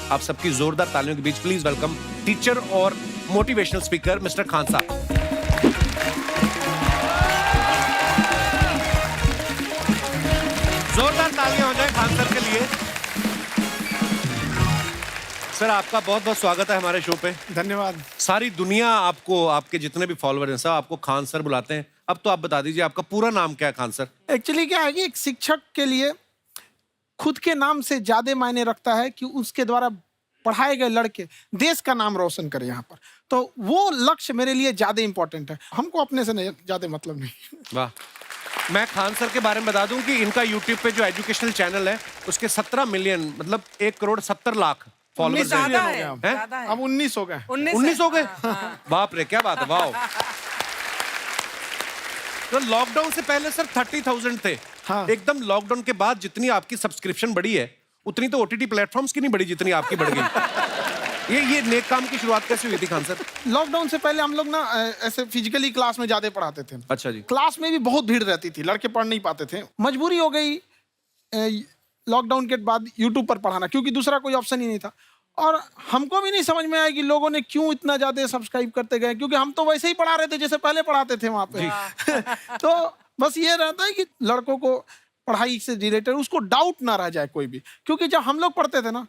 आप सबकी जोरदार तालियों के बीच प्लीज वेलकम टीचर और मोटिवेशनल स्पीकर मिस्टर खान साहब। जोरदार तालियां हो जाए खान सर के लिए। सर आपका बहुत बहुत स्वागत है हमारे शो पे। धन्यवाद। सारी दुनिया आपको, आपके जितने भी फॉलोअर हैं सब आपको खान सर बुलाते हैं। अब तो आप बता दीजिए आपका पूरा नाम क्या है खान सर? एक्चुअली क्या है कि एक शिक्षक के लिए खुद के नाम से ज्यादा मायने रखता है कि उसके द्वारा पढ़ाए गए लड़के देश का नाम रोशन करें यहाँ पर, तो वो लक्ष्य मेरे लिए ज्यादा इंपॉर्टेंट है। हमको अपने से नहीं ज्यादा मतलब नहीं। वाह। मैं खान सर के बारे में बता दूं कि इनका यूट्यूब पे जो एजुकेशनल चैनल है उसके 17 मिलियन मतलब 1,70,00,000 फॉलोअर्स हैं। अब 19 हो गए। 19 हो गए। बाप रे क्या बात है, वाह। तो लॉकडाउन से पहले सर 30,000 थे। हाँ। एकदम लॉकडाउन के बाद जितनी आपकी सब्सक्रिप्शन बढ़ी है उतनी तो ओटीटी प्लेटफॉर्म्स की नहीं बढ़ी जितनी आपकी बढ़ गई। ये नेक काम की शुरुआत कैसे हुई थी खान सर? लॉकडाउन से पहले हम लोग ना ऐसे फिजिकली क्लास में ज्यादा पढ़ाते थे। अच्छा जी। क्लास में भी बहुत भीड़ रहती थी, लड़के पढ़ नहीं पाते थे। मजबूरी हो गई लॉकडाउन के बाद यूट्यूब पर पढ़ाना, क्योंकि दूसरा कोई ऑप्शन ही नहीं था। और हमको भी नहीं समझ में आया कि लोगों ने क्यों इतना ज्यादा सब्सक्राइब करते गए, क्योंकि हम तो वैसे ही पढ़ा रहे थे जैसे पहले पढ़ाते थे वहां पे। तो बस ये रहता है कि लड़कों को पढ़ाई से रिलेटेड उसको डाउट ना रह जाए कोई भी, क्योंकि जब हम लोग पढ़ते थे ना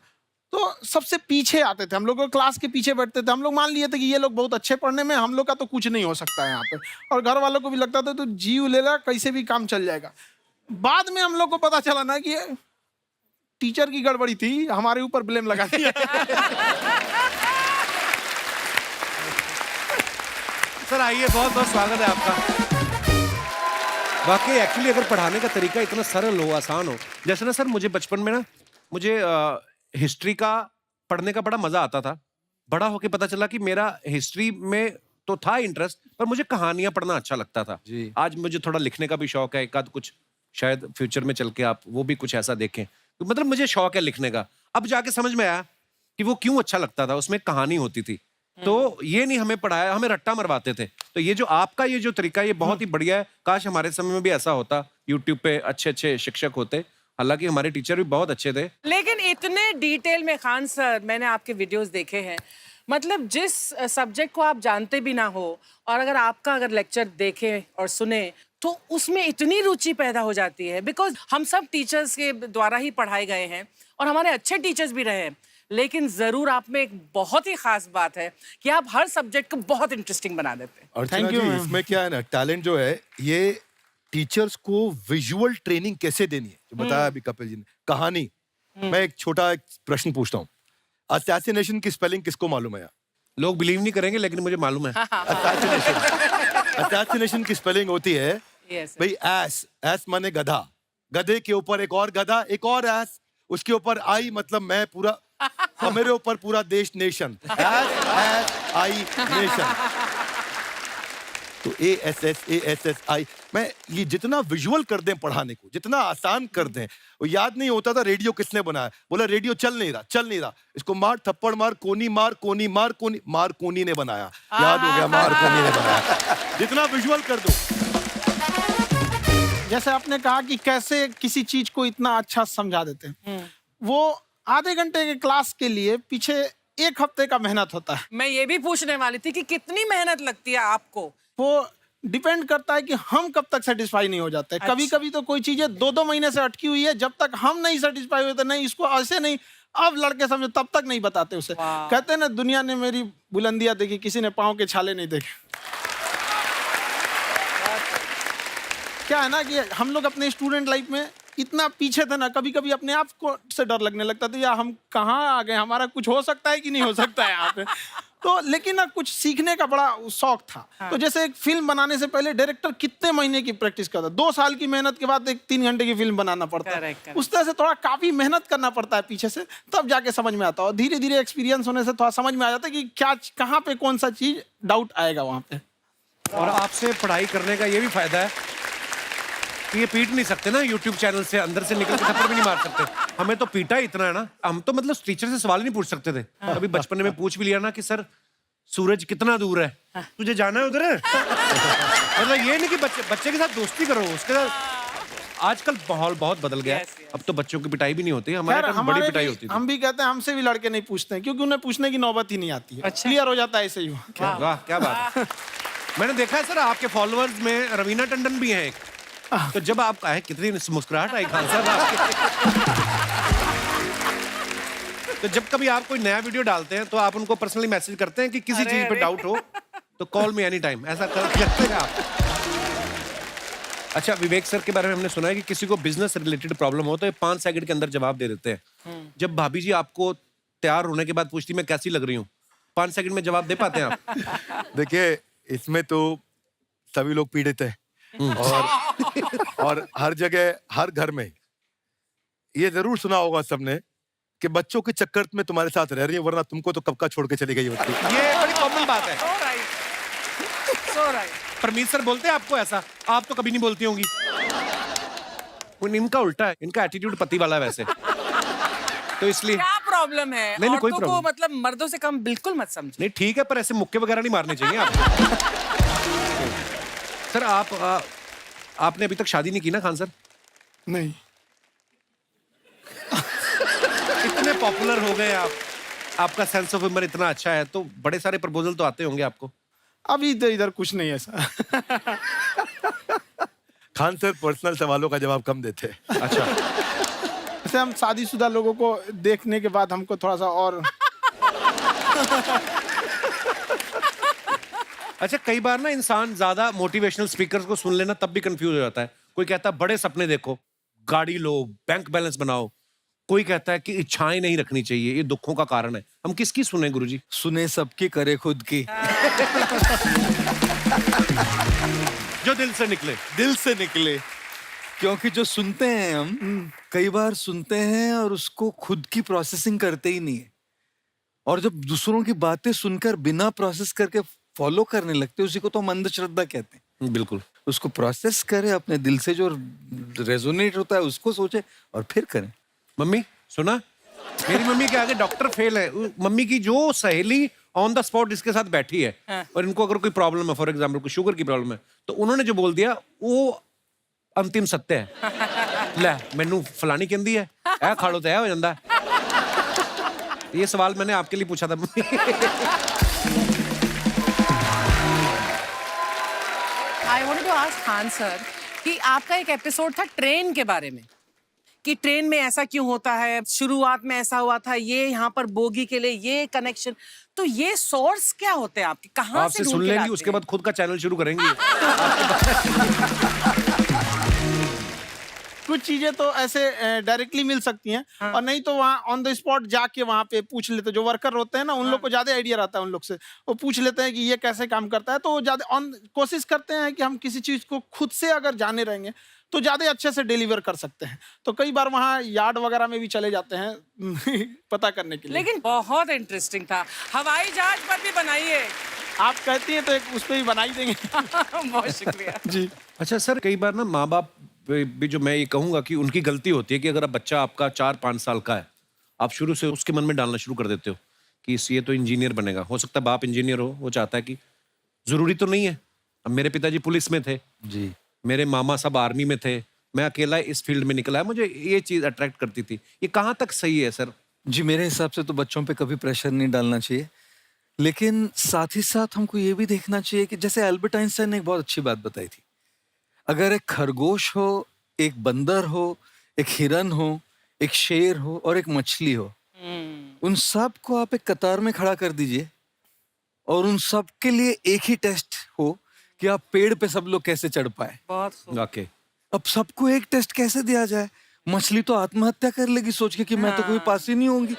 तो सबसे पीछे आते थे, हम लोग क्लास के पीछे बैठते थे। हम लोग मान लिए थे कि ये लोग बहुत अच्छे पढ़ने में, हम लोग का तो कुछ नहीं हो सकता है यहाँ पे। और घर वालों को भी लगता था तो जीव ले ला, कैसे भी काम चल जाएगा। बाद में हम लोग को पता चला ना कि टीचर की गड़बड़ी थी, हमारे ऊपर ब्लेम लगा दिया। सर आइए, बहुत बहुत स्वागत है आपका। वाकई एक्चुअली अगर पढ़ाने का तरीका इतना सरल हो, आसान हो, जैसे ना सर मुझे बचपन में ना मुझे हिस्ट्री का पढ़ने का बड़ा मजा आता था। बड़ा होके पता चला कि मेरा हिस्ट्री में तो था इंटरेस्ट, पर मुझे कहानियां पढ़ना अच्छा लगता था जी। आज मुझे थोड़ा लिखने का भी शौक है, एक आध कुछ शायद फ्यूचर में चल के आप वो भी कुछ ऐसा देखें। तो मतलब मुझे शौक है लिखने का। अब जाके समझ में आया कि वो क्यों अच्छा लगता था, उसमें कहानी होती थी। तो ये नहीं हमें पढ़ाया, हमें रट्टा मरवाते थे। तो ये जो आपका ये जो तरीका है ये बहुत ही बढ़िया है। काश हमारे समय में भी ऐसा होता, यूट्यूब पे अच्छे अच्छे शिक्षक होते। हालांकि हमारे टीचर भी बहुत अच्छे थे। लेकिन इतने डिटेल में खान सर, मैंने आपके वीडियोस देखे हैं, मतलब जिस सब्जेक्ट को आप जानते भी ना हो और अगर लेक्चर देखें और सुने तो उसमें इतनी रुचि पैदा हो जाती है। बिकॉज हम सब टीचर्स के द्वारा ही पढ़ाए गए हैं और हमारे अच्छे टीचर्स भी रहे हैं, लेकिन जरूर आप में एक बहुत ही खास बात है कि आप हर सब्जेक्ट को बहुत इंटरेस्टिंग बना देते हैं। और थैंक यू। इसमें क्या है ना, टैलेंट जो है ये टीचर्स को विजुअल ट्रेनिंग कैसे देनी है, जो बताया अभी कपिल जी ने। कहानी, मैं एक छोटा प्रश्न पूछता हूँ। असैसिनेशन की स्पेलिंग किसको मालूम है यार? लोग बिलीव नहीं करेंगे लेकिन मुझे मालूम है। असैसिनेशन की स्पेलिंग होती है भाई एस माने गधा, गधे के ऊपर एक और गधा, एक और एस, उसके ऊपर आई मतलब मैं पूरा, और मेरे ऊपर पूरा देश नेशन। S I nation. तो ASSASSI मैं ये जितना विजुअल कर दें पढ़ाने को, जितना आसान कर दें। वो याद नहीं होता था रेडियो किसने बनाया, बोला रेडियो चल नहीं रहा, इसको मार थप्पड़ मार, कोनी मार, कोनी मार, कोनी मार, कोनी ने बनाया। याद हो गया, मार कोनी ने बनाया। जितना विजुअल कर दो। जैसे आपने कहा कि कैसे किसी चीज को इतना अच्छा समझा देते हैं, वो आधे घंटे के क्लास के लिए पीछे 1 हफ्ते का मेहनत होता है। मैं ये भी पूछने वाली थी कि कितनी मेहनत लगती है आपको। वो डिपेंड करता है कि हम कब तक सेटिस्फाई नहीं हो जाते। अच्छा। कभी कभी तो कोई चीजें 2-2 महीने से अटकी हुई है, जब तक हम नहीं सेटिस्फाई होते, नहीं इसको ऐसे नहीं, अब लड़के समझे तब तक नहीं बताते उसे। कहते हैं ना, दुनिया ने मेरी बुलंदियां देखी, किसी ने पाँव के छाले नहीं देखे। क्या है ना कि हम लोग अपने स्टूडेंट लाइफ में इतना पीछे थे ना, कभी कभी अपने आप को से डर लगने लगता था, यार हम कहाँ आ गए, हमारा कुछ हो सकता है कि नहीं हो सकता है यहाँ पे। तो लेकिन ना कुछ सीखने का बड़ा शौक था। हाँ। तो जैसे एक फिल्म बनाने से पहले डायरेक्टर कितने महीने की प्रैक्टिस करता है, 2 साल की मेहनत के बाद एक 3 घंटे की फिल्म बनाना पड़ता है। उस तरह से थोड़ा काफी मेहनत करना पड़ता है पीछे से, तब जाके समझ में आता है। और धीरे धीरे एक्सपीरियंस होने से थोड़ा समझ में आ जाता है कि क्या कहाँ पे कौन सा चीज डाउट आएगा वहाँ पे। और आपसे पढ़ाई करने का ये भी फायदा है कि ये पीट नहीं सकते ना यूट्यूब चैनल से, अंदर से निकल के थप्पड़ भी नहीं मार सकते। हमें तो पीटा इतना है ना, हम तो मतलब टीचर से सवाल नहीं पूछ सकते थे। कभी बचपन में पूछ भी लिया ना कि सर सूरज कितना दूर है, तुझे जाना है उधर है। मतलब ये नहीं कि बच्चे के साथ दोस्ती करो, उसके साथ आजकल माहौल बहुत बदल गया है। Yes, yes. अब तो बच्चों की पिटाई भी नहीं होती है, हमारे खैर टाइम बड़ी हमारे पिटाई भी- होती थी। हम भी कहते हैं हमसे भी लड़के नहीं पूछते हैं क्योंकि उन्हें पूछने की नौबत ही नहीं आती है। अच्छा। क्लियर हो जाता है ऐसे ही वो। वाह क्या बात है। मैंने देखा है सर आपके फॉलोअर्स में रवीना टंडन भी है एक। तो जब आप आए कितनी मुस्कुराहट आई खान साहब आपके। तो जब कभी आप कोई नया वीडियो डालते हैं तो आप उनको पर्सनली मैसेज करते हैं कि किसी अरे, चीज पे अरे। डाउट हो तो कॉल मी एनी टाइम, ऐसा करते हैं आप? अच्छा, विवेक सर के बारे में हमने सुना है कि किसी को बिजनेस रिलेटेड प्रॉब्लम हो तो ये 5 सेकंड के अंदर जवाब दे देते हैं। जब भाभी जी आपको तैयार होने के बाद पूछती मैं कैसी लग रही हूँ, 5 सेकंड में जवाब दे पाते हैं आप? देखिए इसमें तो सभी लोग पीड़ित हैं और हर जगह हर घर में ये जरूर सुना होगा सबने कि बच्चों के चक्कर में तुम्हारे साथ रह रही है वरना तुमको तो कब का छोड़ के चली गई होती। ये बड़ी कॉमन बात है। So right. So right. Parmeet sir बोलते हैं आपको ऐसा? आप तो कभी नहीं बोलती होंगी। इनका उल्टा है, इनका एटीट्यूड पति वाला है वैसे, तो इसलिए। क्या प्रॉब्लम है? नहीं, कोई औरतों को problem। मतलब मर्दों से कम बिल्कुल मत समझो। नहीं ठीक है, पर ऐसे मुक्के वगैरह नहीं मारने चाहिए आपको। सर आपने अभी तक शादी नहीं की ना खान सर? नहीं, इतने पॉपुलर हो गए आप, आपका सेंस ऑफ ह्यूमर इतना अच्छा है तो बड़े सारे प्रपोजल तो आते होंगे आपको। अभी तो इधर कुछ नहीं है सर। खान सर पर्सनल सवालों का जवाब कम देते हैं। अच्छा, जैसे हम शादीशुदा लोगों को देखने के बाद हमको थोड़ा सा और अच्छा कई बार ना इंसान ज्यादा मोटिवेशनल स्पीकर्स को सुन लेना तब भी कंफ्यूज हो जाता है। कोई कहता है बड़े सपने देखो, गाड़ी लो, बैंक बैलेंस बनाओ। कोई कहता है कि इच्छाएं नहीं रखनी चाहिए, ये दुखों का कारण है। हम किसकी सुने गुरुजी? सुने सबकी करे खुद की। जो दिल से निकले। दिल से निकले, क्योंकि जो सुनते हैं हम कई बार सुनते हैं और उसको खुद की प्रोसेसिंग करते ही नहीं है, और जब दूसरों की बातें सुनकर बिना प्रोसेस करके फॉलो करने लगते हैं उसी को तो हम अंधश्रद्धा कहते हैं। बिल्कुल। उसको प्रोसेस करें, अपने दिल से जो रेजोनेट होता है उसको सोचे और फिर करें। मम्मी सुना, मेरी मम्मी के आगे डॉक्टर फेल है। मम्मी की जो सहेली ऑन द स्पॉट इसके साथ बैठी है और इनको अगर कोई प्रॉब्लम है, फॉर एग्जाम्पल कोई शुगर की प्रॉब्लम है, तो उन्होंने जो बोल दिया वो अंतिम सत्य है। ले मैनू फलानी कहती है ऐ खाड़ो तो ऐ हो जाता है। ये सवाल मैंने आपके लिए पूछा था mummy. I wanted to ask Khan sir कि आपका एक एपिसोड था ट्रेन के बारे में, कि ट्रेन में ऐसा क्यों होता है, शुरुआत में ऐसा हुआ था, ये यहाँ पर बोगी के लिए ये कनेक्शन, तो ये सोर्स क्या होते हैं आपके, कहाँ से आपसे ढूंढ सुन के लेंगी, लाते उसके हैं? बाद खुद का चैनल शुरू करेंगी। कुछ चीजें तो ऐसे डायरेक्टली मिल सकती हैं और नहीं तो वहाँ ऑन द स्पॉट जाके वहाँ पे पूछ लेते, जो वर्कर होते हैं ना उन लोग को ज्यादा आइडिया रहता है उन लोग से, वो पूछ लेते हैं कि ये कैसे काम करता है, तो वो ज्यादा ऑन कोशिश करते हैं कि हम किसी चीज को खुद से अगर जाने रहेंगे तो ज्यादा अच्छे से डिलीवर कर सकते हैं। तो कई बार वहाँ यार्ड वगैरह में भी चले जाते हैं पता करने के लिए। लेकिन बहुत इंटरेस्टिंग था। हवाई जहाज पर भी बनाइए। आप कहती हैं तो एक उस पर भी बना ही देंगे। बहुत शुक्रिया। जी। अच्छा सर, कई बार ना माँ बाप भी, जो मैं ये कहूंगा कि उनकी गलती होती है कि अगर अब बच्चा आपका 4-5 साल का है, आप शुरू से उसके मन में डालना शुरू कर देते हो कि ये तो इंजीनियर बनेगा। हो सकता है बाप इंजीनियर हो, वो चाहता है कि जरूरी तो नहीं है। अब मेरे पिताजी पुलिस में थे जी, मेरे मामा सब आर्मी में थे, मैं अकेला इस फील्ड में निकला है, मुझे ये चीज अट्रैक्ट करती थी। ये कहाँ तक सही है सर? जी मेरे हिसाब से तो बच्चों पे कभी प्रेशर नहीं डालना चाहिए, लेकिन साथ ही साथ हमको ये भी देखना चाहिए कि जैसे एल्बर्ट आइंस्टाइन ने एक बहुत अच्छी बात बताई थी, अगर एक खरगोश हो, एक बंदर हो, एक हिरन हो, एक शेर हो और एक मछली हो, उन सब को आप एक कतार में खड़ा कर दीजिए और उन सब के लिए एक ही टेस्ट हो कि आप पेड़ पे सब लोग कैसे चढ़ पाए। बहुत खूब। ओके, अब सबको एक टेस्ट कैसे दिया जाए? मछली तो आत्महत्या कर लेगी सोच के कि मैं तो कोई पास ही नहीं होंगी,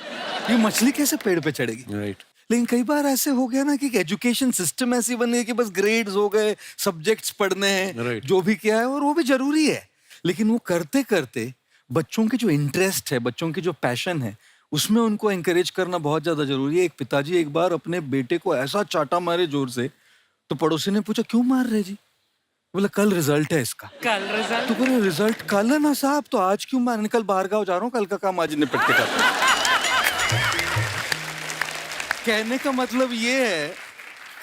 ये मछली कैसे पेड़ पे चढ़ेगी? राइट। लेकिन कई बार ऐसे हो गया ना कि एजुकेशन सिस्टम ऐसी बनी है कि बस ग्रेड्स हो गए, सब्जेक्ट्स पढ़ने हैं, Right. जो भी किया है और वो भी जरूरी है, लेकिन वो करते करते बच्चों की जो इंटरेस्ट है, बच्चों की जो पैशन है, उसमें उनको एनकरेज करना बहुत ज्यादा जरूरी है। एक पिताजी एक बार अपने बेटे को ऐसा चाटा मारे जोर से, तो पड़ोसी ने पूछा क्यों मार रहे जी? बोला कल रिजल्ट है इसका। कल रिजल्ट। तो बोले रिजल्ट कल है ना साहब, तो आज क्यों मार? कल बाहर गाँव जा रहा हूँ, कल का काम आज निपट के करता हूं। कहने का मतलब ये है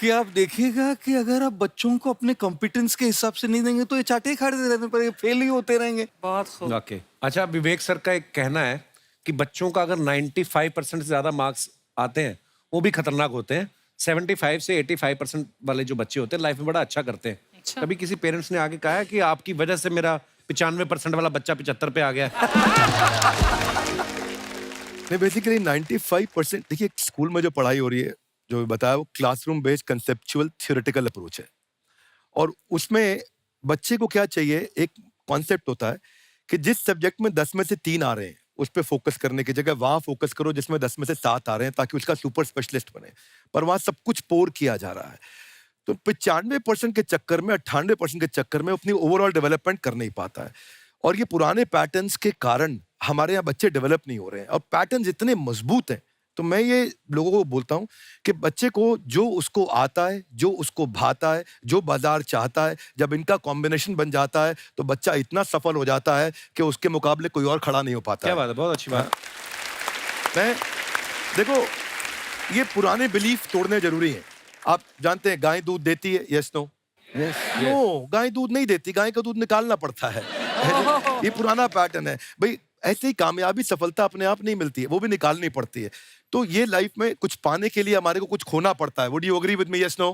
कि आप देखिएगा कि अगर आप बच्चों को अपने कॉम्पिटेंस के हिसाब से नहीं देंगे तो ये चाटे ही खाते रहने पर फेल ही होते रहेंगे। बहुत खूब। ओके अच्छा, विवेक सर का एक कहना है कि बच्चों का अगर 95% से ज्यादा मार्क्स आते हैं वो भी खतरनाक होते हैं। 75 से 85% वाले जो बच्चे होते हैं लाइफ में बड़ा अच्छा करते हैं। अच्छा। कभी किसी पेरेंट्स ने आके कहा है कि आपकी वजह से मेरा 95% वाला बच्चा 75 पे आ गया? नहीं, बेसिकली 95% देखिए स्कूल में जो पढ़ाई हो रही है, जो बताया, वो classroom based conceptual theoretical approach है। और उसमें बच्चे को क्या चाहिए, एक कॉन्सेप्ट होता है कि जिस सब्जेक्ट में 10 में से 3 आ रहे हैं उस पर फोकस करने की जगह वहां फोकस करो जिसमें 10 में से 7 आ रहे हैं, ताकि उसका सुपर स्पेशलिस्ट बने। पर वहां सब कुछ पोर किया जा रहा है। तो 95% के चक्कर में, 98% के चक्कर में अपनी ओवरऑल डेवलपमेंट कर नहीं पाता है। और ये पुराने पैटर्न्स के कारण हमारे यहाँ बच्चे डेवलप नहीं हो रहे हैं। और पैटर्न्स इतने मजबूत हैं, तो मैं ये लोगों को बोलता हूँ कि बच्चे को जो उसको आता है, जो उसको भाता है, जो बाजार चाहता है, जब इनका कॉम्बिनेशन बन जाता है तो बच्चा इतना सफल हो जाता है कि उसके मुकाबले कोई और खड़ा नहीं हो पाता। क्या बात है, बहुत अच्छी बात। मैं देखो, ये पुराने बिलीफ तोड़ने जरूरी हैं। आप जानते हैं गाय दूध देती है, यस नो? नो, गाय दूध नहीं देती, गाय का दूध निकालना पड़ता है। ये पुराना पैटर्न है भाई। ऐसे ही कामयाबी, सफलता अपने आप नहीं मिलती है, वो भी निकालनी पड़ती है। तो ये लाइफ में कुछ पाने के लिए हमारे को कुछ खोना पड़ता है। Would you agree with me, yes no?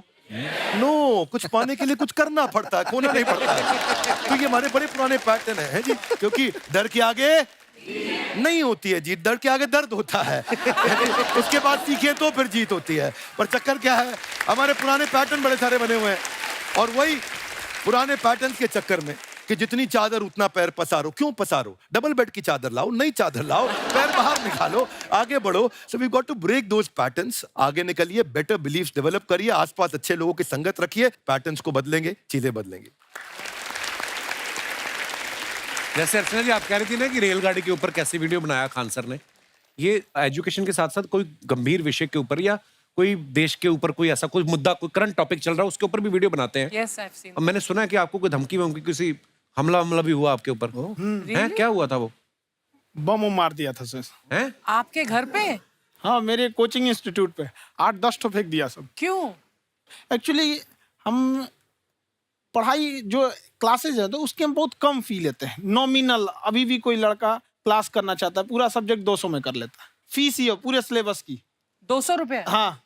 No, कुछ पाने के लिए कुछ करना पड़ता है, खोना नहीं पड़ता है। तो ये हमारे बड़े पुराने पैटर्न है जी, क्योंकि डर के आगे नहीं होती है जीत, डर के आगे दर्द होता है। उसके बाद सीखे तो फिर जीत होती है। पर चक्कर क्या है, हमारे पुराने पैटर्न बड़े सारे बने हुए हैं। और वही पुराने पैटर्न के चक्कर में कि जितनी चादर उतना पैर पसारो। क्यों पसारो? डबल बेड की चादर लाओ, नई चादर लाओ, पैर बाहर निकालो, आगे बढ़ो। So we got to break those patterns. आगे निकलिए, बेटर बिलीफ्स डेवलप करिए, आसपास अच्छे लोगों की संगत रखिए, पैटर्न्स को बदलेंगे, चीजें बदलेंगी। जैसे अर्चना जी आप कह रही थी ना कि रेलगाड़ी के ऊपर कैसी वीडियो बनाया खान सर ने, ये एजुकेशन के साथ साथ कोई गंभीर विषय के ऊपर या कोई देश के ऊपर कोई ऐसा कोई मुद्दा, कोई करंट टॉपिक चल रहा है उसके ऊपर भी वीडियो बनाते हैं। Yes, I've seen. अब मैंने सुना है कि आपको कोई धमकी वमकी, किसी हमला भी हुआ आपके ऊपर है? क्या हुआ था वो? बम मार दिया था सर। हैं? आपके घर पे? हाँ, मेरे कोचिंग इंस्टीट्यूट पे 8-10 ठो फेंक दिया सब। क्यों? एक्चुअली हम पढ़ाई जो क्लासेज है तो उसके हम बहुत कम फी लेते हैं। नॉमिनल, अभी भी कोई लड़का क्लास करना चाहता है पूरा सब्जेक्ट 200 में कर लेता है, फीस ही हो पूरे सिलेबस की 200 रुपए? हाँ।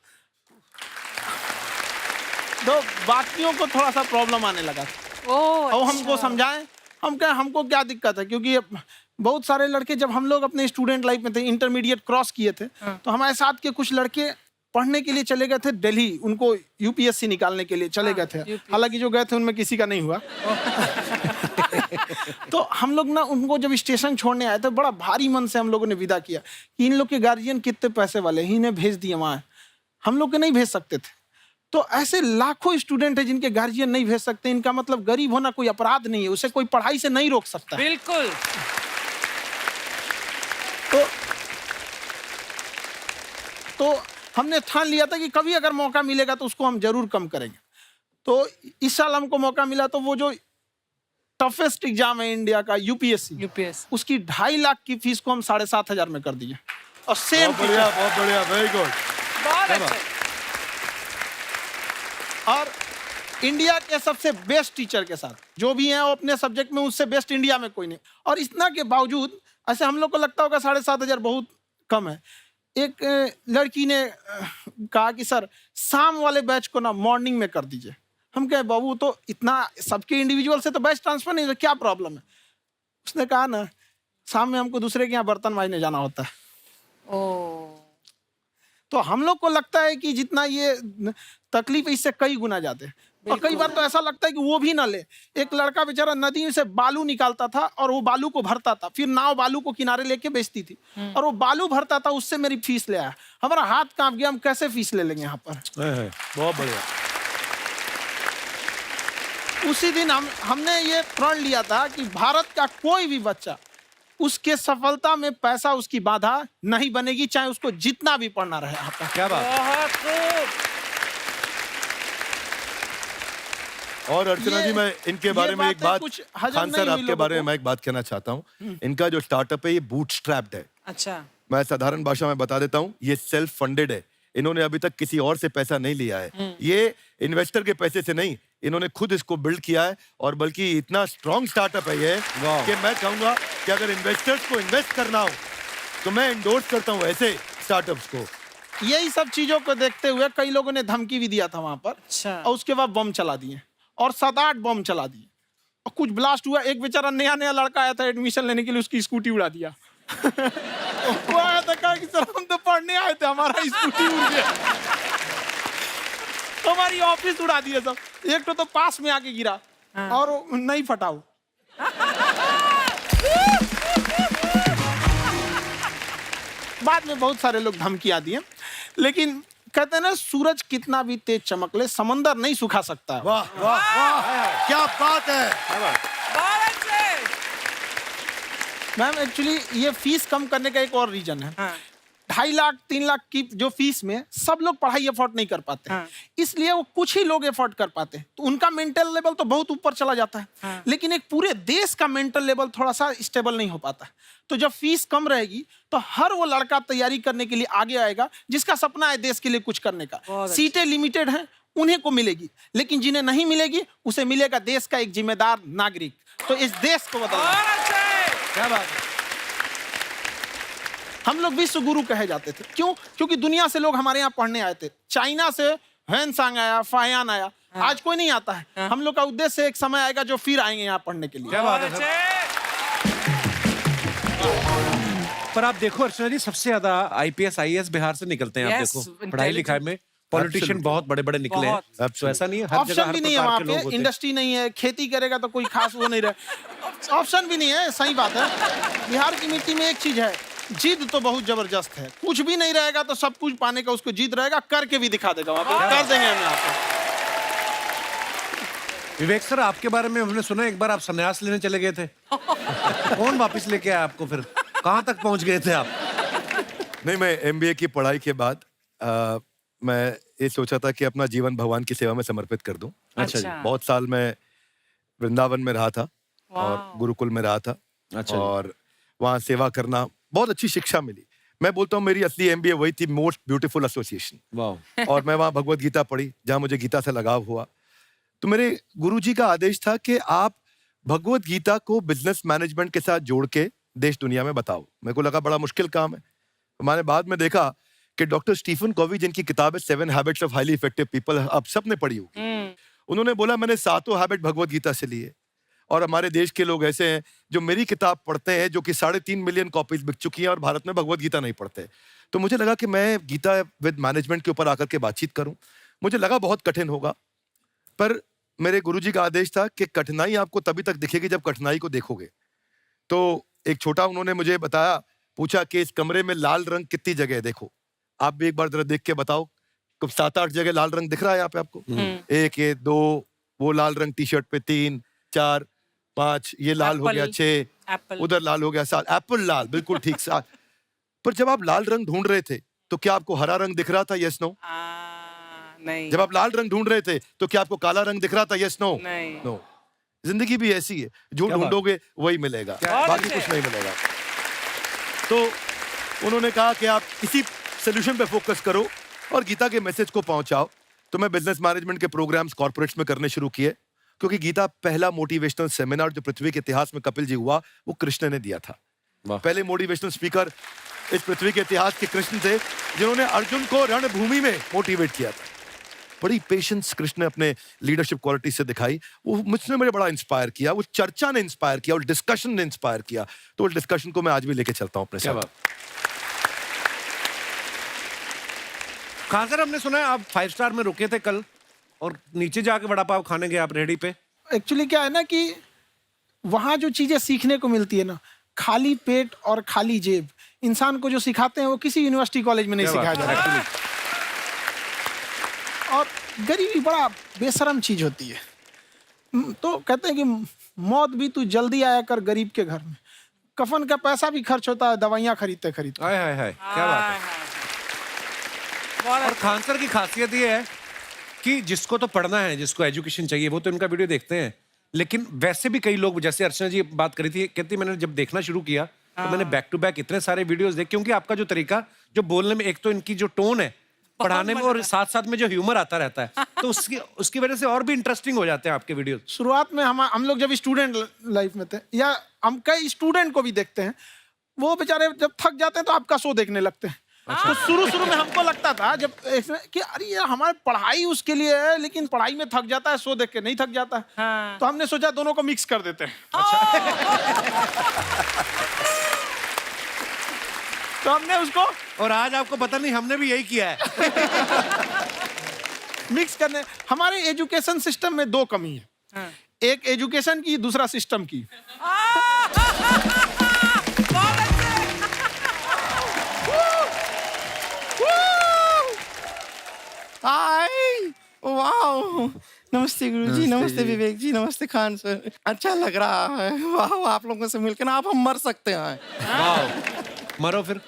तो बाकियों को थोड़ा सा प्रॉब्लम आने लगा ओह, और हमको समझाएं, हम कहें हमको क्या दिक्कत है, क्योंकि बहुत सारे लड़के जब हम लोग अपने स्टूडेंट लाइफ में थे, इंटरमीडिएट क्रॉस किए थे, तो हमारे साथ के कुछ लड़के पढ़ने के लिए चले गए थे दिल्ली, उनको यूपीएससी निकालने के लिए चले गए थे। हालांकि जो गए थे उनमें किसी का नहीं हुआ। तो हम लोग ना उनको जब स्टेशन छोड़ने आए तो बड़ा भारी मन से हम लोगों ने विदा किया कि इन लोग के गार्जियन कितने पैसे वाले हैं, इन्हें भेज दिए वहां, हम लोग के नहीं भेज सकते थे। तो ऐसे लाखों स्टूडेंट है जिनके गार्जियन नहीं भेज सकते। इनका मतलब गरीब होना कोई अपराध नहीं है, उसे कोई पढ़ाई से नहीं रोक सकता। बिल्कुल। तो हमने ठान लिया था कि कभी अगर मौका मिलेगा तो उसको हम जरूर कम करेंगे। तो इस साल हमको मौका मिला तो वो जो टफेस्ट एग्जाम है इंडिया का, यूपीएससी, उसकी 2.5 लाख की फीस को हम 7,500 में कर दिए। और सेम बहुत बढ़िया, वेरी गुड। बहुत अच्छा। और इंडिया के सबसे बेस्ट टीचर के साथ जो भी हैं वो अपने सब्जेक्ट में उससे बेस्ट इंडिया में कोई नहीं। और इतना के बावजूद ऐसे हम लोग को लगता होगा 7,500 बहुत कम है। एक लड़की ने कहा कि सर शाम वाले बैच को ना मॉर्निंग में कर दीजिए। हम कहे बाबू तो इतना सबके इंडिविजुअल से तो बैच ट्रांसफर नहीं है, क्या प्रॉब्लम है? उसने कहा ना शाम में हमको दूसरे के यहाँ बर्तन मांजने जाना होता है। तो हम लोग को लगता है कि जितना ये तकलीफ इससे कई गुना ज्यादा है। और कई बार तो ऐसा लगता है कि वो भी ना ले। एक लड़का बेचारा नदी से बालू निकालता था और वो बालू को भरता था, फिर नाव बालू को किनारे लेके बेचती थी और वो बालू भरता था, उससे मेरी फीस ले आया। हमारा हाथ कांप गया, हम कैसे फीस ले लेंगे यहाँ पर। बहुत बढ़िया। उसी दिन हमने ये प्रण लिया था कि भारत का कोई भी बच्चा उसके सफलता में पैसा उसकी बाधा नहीं बनेगी, चाहे उसको जितना भी पढ़ना रहे यहाँ पर। क्या बात। बहुत खूब। और अर्चना जी, मैं इनके बारे में एक बात, खान सर आपके बारे में मैं एक बात कहना चाहता हूँ। इनका जो स्टार्टअप है ये बूटस्ट्रैप्ड है। अच्छा। मैं साधारण भाषा में बता देता हूँ, ये सेल्फ फंडेड है। इन्होंने अभी तक किसी और से पैसा नहीं लिया है, ये इन्वेस्टर के पैसे से नहीं, इन्होंने खुद इसको बिल्ड किया है। और बल्कि इतना स्ट्रॉन्ग स्टार्टअप है ये कि मैं कहूंगा कि अगर इन्वेस्टर्स को इन्वेस्ट करना हो तो मैं इंडोर्स करता हूं ऐसे स्टार्टअप्स को। यही सब चीजों को देखते हुए कई लोगों ने धमकी भी दिया था वहां पर, अच्छा। और उसके बाद बम चला दिए, और 7-8 बम चला दिए, और कुछ ब्लास्ट हुआ। एक बेचारा नया नया लड़का आया था एडमिशन लेने के लिए, उसकी स्कूटी उड़ा दिया। वो आया था, कहा कि सर हम तो पढ़ने आए थे, हमारा स्कूटी उड़ गया, हमारी ऑफिस उड़ा दिया सब। एक तो पास में आके गिरा, और वो नहीं फटा वो। बाद में बहुत सारे लोग धमकियां दिए, लेकिन कहते हैं ना, सूरज कितना भी तेज चमक ले, समंदर नहीं सुखा सकता। वाह वाह वाह, क्या बात है। बहुत अच्छे। मैम एक्चुअली ये फीस कम करने का एक और रीजन है। हाँ। 2.5 लाख 3 लाख की जो फीस में सब लोग पढ़ाई अफोर्ड नहीं कर पाते, हाँ। इसलिए वो कुछ ही लोग अफोर्ड कर पाते हैं, तो उनका मेंटल लेवल तो बहुत ऊपर चला जाता है। हाँ। लेकिन एक पूरे देश का मेंटल लेवल थोड़ा सा स्टेबल नहीं हो पाता। तो जब फीस कम रहेगी तो हर वो लड़का तैयारी करने के लिए आगे आएगा जिसका सपना है देश के लिए कुछ करने का। बहुत अच्छा। सीटें लिमिटेड हैं, उन्हें को मिलेगी, लेकिन जिन्हें नहीं मिलेगी उसे मिलेगा देश का एक जिम्मेदार नागरिक। तो इस देश को बदलना। बहुत अच्छे। क्या बात है। हम लोग विश्व गुरु कहे जाते थे, क्यों? क्योंकि दुनिया से लोग हमारे यहाँ पढ़ने आए थे। चाइना से ह्वेनसांग आया, फायान आया, आज कोई नहीं आता है। हम लोग का उद्देश्य एक समय आएगा जो फिर आएंगे यहाँ पढ़ने के लिए। क्या बात है सर। पर आप देखो अर्चना जी, सबसे ज्यादा आईपीएस आईएएस बिहार से निकलते हैं। आप Yes, देखो पढ़ाई लिखाई में पॉलिटिशियन Absolutely. बहुत बड़े बड़े निकले हैं। बहुत। तो ऐसा नहीं है, हर जगह ऑप्शन हर भी नहीं है प्रकार वहाँ के लोग पे, होते हैं। इंडस्ट्री नहीं है, खेती करेगा तो कोई खास वो नहीं रहे। ऑप्शन भी नहीं है, सही बात है। बिहार की मिट्टी में एक चीज है, जिद तो बहुत जबरदस्त है। कुछ भी नहीं रहेगा तो सब कुछ पाने का उसको जिद रहेगा, करके भी दिखा देगा वहाँ पे, कर देंगे हम यहाँ पे। विवेक सर, आपके बारे में हमने सुना एक बार आप संन्यास लेने चले गए थे। कौन वापस लेके आया आपको? फिर कहाँ तक पहुंच गए थे आप? नहीं, मैं एमबीए की पढ़ाई के बाद मैं ये सोचा था कि अपना जीवन भगवान की सेवा में समर्पित कर दूं। अच्छा जी। बहुत साल मैं वृंदावन में रहा था और गुरुकुल में रहा था। अच्छा जी। और वहाँ सेवा करना, बहुत अच्छी शिक्षा मिली। मैं बोलता हूँ मेरी असली एमबीए वही थी, मोस्ट ब्यूटीफुल एसोसिएशन। वाह। और मैं वहाँ भगवत गीता पढ़ी, जहाँ मुझे गीता से लगाव हुआ। तो मेरे गुरुजी का आदेश था कि आप भगवत गीता को बिजनेस मैनेजमेंट के साथ जोड़ के देश दुनिया में बताओ। मेरे को लगा बड़ा मुश्किल काम है। मैंने बाद में देखा कि डॉक्टर स्टीफन कॉवी, जिनकी किताब है 7 habits of highly effective people, आप सबने पढ़ी होगी, उन्होंने बोला मैंने 7 हैबिट भगवत गीता से लिए। और हमारे देश के लोग ऐसे हैं जो मेरी किताब पढ़ते हैं, जो कि 3.5 मिलियन कॉपीज बिक चुकी हैं, और भारत में भगवत गीता नहीं पढ़ते। तो मुझे लगा कि मैं गीता विद मैनेजमेंट के ऊपर आकर के बातचीत करूं। मुझे लगा बहुत कठिन होगा, पर मेरे गुरुजी का आदेश था कि कठिनाई आपको तभी तक दिखेगी जब कठिनाई को देखोगे। तो एक छोटा उन्होंने मुझे बताया, पूछा कि इस कमरे में लाल रंग कितनी जगह है, देखो आप भी एक बार जरा देख के बताओ। कब 7-8 जगह लाल रंग दिख रहा है यहाँ पे आपको? 1 ये 2, वो लाल रंग टी शर्ट पे 3 4 5, ये लाल हो गया 6, एप्पल। उधर लाल हो गया 7, एप्पल लाल, बिल्कुल ठीक 7। पर जब आप लाल रंग ढूंढ रहे थे तो क्या आपको हरा रंग दिख रहा था? Yes no. नहीं। जब आप लाल रंग ढूंढ रहे थे तो क्या आपको काला रंग दिख रहा था? Yes no. नहीं। नो। जिंदगी भी ऐसी है, जो क्या बात? ढूंढोगे वही मिलेगा, बात बाकी है। कुछ नहीं मिलेगा। तो उन्होंने कहा कि आप इसी सोल्यूशन पे फोकस करो और गीता के मैसेज को पहुंचाओ। तो मैं बिजनेस मैनेजमेंट के प्रोग्राम्स कॉर्पोरेट्स में करने शुरू किए, क्योंकि गीता पहला मोटिवेशनल सेमिनार जो पृथ्वी के इतिहास में कपिल जी हुआ, वो कृष्ण ने दिया था। वाह। पहले मोटिवेशनल स्पीकर इस पृथ्वी के इतिहास के कृष्ण थे, जिन्होंने अर्जुन को रणभूमि में मोटिवेट किया था। बड़ी पेशेंस कृष्ण ने अपने लीडरशिप क्वालिटी से दिखाई। वो मुझसे मुझे बड़ा इंस्पायर किया, वो चर्चा ने इंस्पायर किया, वो डिस्कशन ने इंस्पायर किया। तो उस डिस्कशन को मैं आज भी लेके चलता हूँ अपने क्या साथ। बात। कहाँ सर, हमने सुना है आप 5 स्टार में रुके थे कल, और नीचे जाके वड़ा पाव खाने गए आप रेडी पे। एक्चुअली क्या है ना कि वहाँ जो चीजें सीखने को मिलती है ना, खाली पेट और खाली जेब इंसान को जो सिखाते हैं वो किसी यूनिवर्सिटी कॉलेज में नहीं क्या बात सिखाया है, जाता। और गरीबी बड़ा बेशरम चीज होती है। तो कहते हैं कि मौत भी तू जल्दी आया कर गरीब के घर में। कफन का पैसा भी खर्च होता है दवाइयाँ खरीदते खरीदते। हाय हाय हाय, क्या बात है। और खान सर की खासियत ये है कि जिसको तो पढ़ना है, जिसको एजुकेशन चाहिए, वो तो इनका वीडियो देखते हैं। लेकिन वैसे भी कई लोग, जैसे अर्चना जी बात करी थी, कहती मैंने जब देखना शुरू किया तो मैंने बैक टू बैक इतने सारे वीडियोस देखे, क्योंकि आपका जो तरीका जो बोलने में, एक तो इनकी जो टोन है पढ़ाने में और साथ साथ में जो ह्यूमर आता रहता है तो उसकी उसकी वजह से और भी इंटरेस्टिंग हो जाते हैं आपके वीडियो। शुरुआत में हम लोग जब स्टूडेंट लाइफ में थे, या हम कई स्टूडेंट को भी देखते हैं, वो बेचारे जब थक जाते हैं तो आपका शो देखने लगते हैं। तो शुरू में हमको लगता था जब कि अरे ये हमारी पढ़ाई उसके लिए है, लेकिन पढ़ाई में थक जाता है, शो देख के नहीं थक जाता है। हाँ। तो हमने सोचा दोनों को मिक्स कर देते हैं। तो हमने उसको और आज आपको पता नहीं हमने भी यही किया है। मिक्स करने। हमारे एजुकेशन सिस्टम में दो कमी है, हाँ। एक एजुकेशन की, दूसरा सिस्टम की। हाय, वाह, नमस्ते गुरुजी, नमस्ते विवेक जी, नमस्ते खान सर। अच्छा लग रहा है, वाह, आप लोगों से मिलकर ना आप हम मर सकते हैं। वाह, मरो फिर।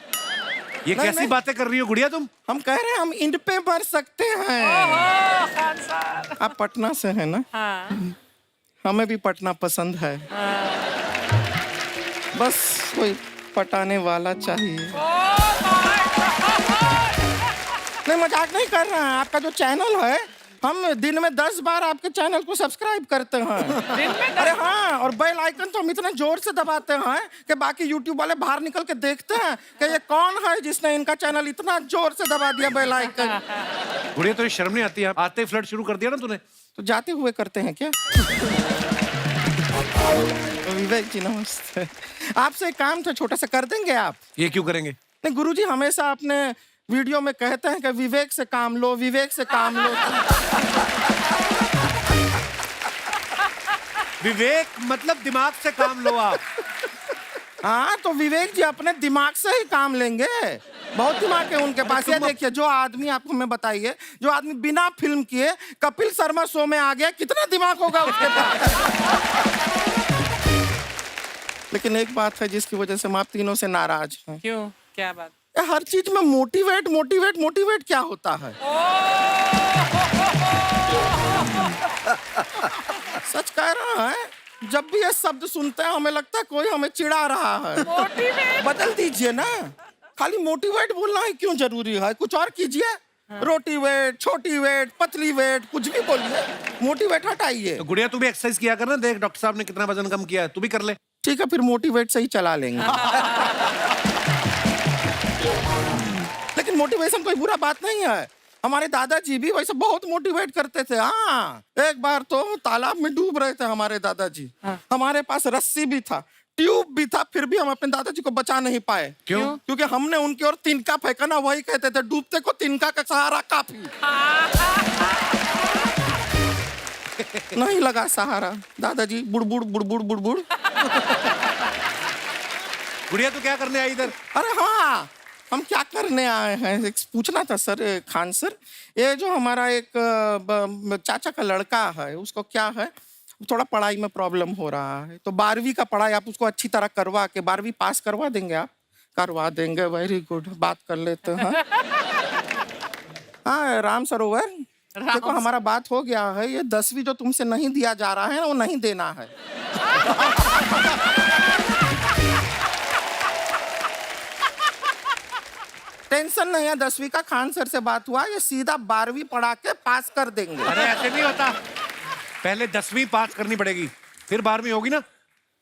ये नहीं, कैसी नहीं। बातें कर रही हो गुड़िया तुम? हम कह रहे हैं हम इंड पे मर सकते हैं। खान सर। आप पटना से हैं ना? हाँ। हमें भी पटना पसंद है, बस कोई पटाने वाला चाहिए। नहीं, मजाक नहीं कर रहे हैं। आपका जो चैनल है, हम दिन में 10 बार आपके चैनल को सब्सक्राइब करते हैं। अरे हाँ, और बेल आइकन तो हम इतना जोर से दबाते हैं कि बाकी यूट्यूब वाले बाहर निकल के देखते हैं कि ये कौन है जिसने इनका चैनल इतना जोर से दबा दिया बेल आइकन। गुड़िया तो ये शर्म नहीं आती है? आते ही फ्लर्ट शुरू कर दिया ना तूने। तो जाते हुए करते हैं क्या? विवेक जी नमस्ते। आपसे एक काम था छोटा सा, कर देंगे आप? ये क्यों करेंगे? नहीं गुरुजी, हमेशा अपने वीडियो में कहते हैं कि विवेक से काम लो, विवेक से काम लो। विवेक मतलब दिमाग से काम लो आप। हाँ, तो विवेक जी अपने दिमाग से ही काम लेंगे। बहुत दिमाग है उनके पास। ये देखिए, जो आदमी, आप हमें बताइए, जो आदमी बिना फिल्म किए कपिल शर्मा शो में आ गया, कितना दिमाग होगा उसके पास? लेकिन एक बात है जिसकी वजह से हम आप तीनों से नाराज हैं। क्यों? क्या बात? हर चीज में मोटिवेट मोटिवेट मोटिवेट क्या होता है? सच कह रहा है, जब भी ये शब्द सुनते हैं हमें लगता है कोई हमें चिढ़ा रहा है। बदल दीजिए ना, खाली मोटिवेट बोलना ही क्यों जरूरी है? कुछ और कीजिए। रोटी वेट, छोटी वेट, पतली वेट, कुछ भी बोलिए, मोटिवेट हटाइए। तो गुड़िया तू भी एक्सरसाइज किया कर ना, देख डॉक्टर साहब ने कितना वजन कम किया है, तू भी कर ले। ठीक है, फिर मोटिवेट से ही चला लेंगे। लेकिन मोटिवेशन कोई बुरा बात नहीं है। हमारे दादाजी भी वैसे बहुत मोटिवेट करते थे। हाँ, एक बार तो तालाब में डूब रहे थे हमारे दादाजी। हमारे पास रस्सी भी था, ट्यूब भी था, फिर भी हम अपने दादाजी को बचा नहीं पाए। क्यों? क्योंकि हमने उनकी ओर तिनका फेंका ना, वही कहते थे डूबते को तिनका का सहारा काफी। नहीं लगा सहारा, दादाजी बुड़बुड़ बुड़बुड़ बुड़बुड़। गुड़िया तू क्या करने आई इधर? अरे हाँ, हम क्या करने आए हैं एक पूछना था सर, खान सर। ये जो हमारा एक चाचा का लड़का है, उसको क्या है, थोड़ा पढ़ाई में प्रॉब्लम हो रहा है। तो 12वीं का पढ़ाई आप उसको अच्छी तरह करवा के 12वीं पास करवा देंगे आप? करवा देंगे, वेरी गुड, बात कर लेते हैं। हाँ राम सरोवर, देखो हमारा बात हो गया है। ये 10वीं जो तुमसे नहीं दिया जा रहा है वो नहीं देना है। टेंशन नहीं है, 10वीं का खान सर से बात हुआ, ये सीधा 12वीं पढ़ा के पास कर देंगे। अरे ऐसे नहीं होता, पहले 10वीं पास करनी पड़ेगी, फिर 12वीं होगी ना।